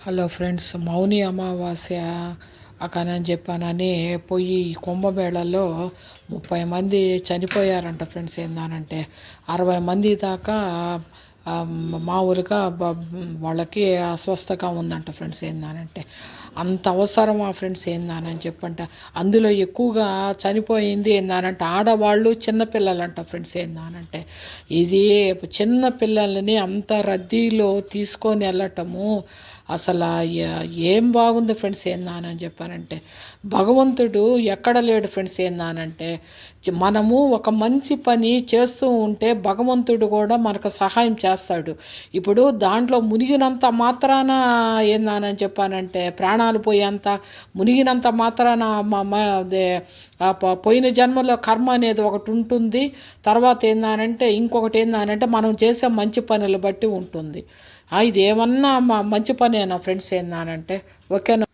Hello friends, మౌని అమావాస్య అకనని చెప్పానని పోయి కుంభమేళలో 30 మంది చనిపోయారంట ఫ్రెండ్స్. ఏందానంటే 60 మంది దాకా మామూలుగా వాళ్ళకి అస్వస్థగా ఉందంట ఫ్రెండ్స్. ఏందానంటే అంత అవసరమా ఫ్రెండ్స్ ఏందానని చెప్పంట. అందులో ఎక్కువగా చనిపోయింది ఏందానంటే ఆడవాళ్ళు చిన్నపిల్లలంట ఫ్రెండ్స్. ఏందానంటే ఇది చిన్న పిల్లల్ని అంత రద్దీలో తీసుకొని వెళ్ళటము అసలు ఏం బాగుంది ఫ్రెండ్స్. ఏందానని చెప్పానంటే భగవంతుడు ఎక్కడ లేడు ఫ్రెండ్స్. ఏందానంటే మనము ఒక మంచి పని చేస్తూ ఉంటే భగవంతుడు కూడా మనకు సహాయం చేస్తాడు. ఇప్పుడు దాంట్లో మునిగినంత మాత్రాన ఏందానని చెప్పానంటే ప్రాణాలు పోయేంత మునిగినంత మాత్రాన అదే పోయిన జన్మలో కర్మ అనేది ఒకటి ఉంటుంది. తర్వాత ఏందానంటే ఇంకొకటి ఏందానంటే మనం చేసే మంచి పనులు బట్టి ఉంటుంది. ఇది ఏమన్నా మంచి పనేనా ఫ్రెండ్స్. ఏందానంటే ఓకేనా.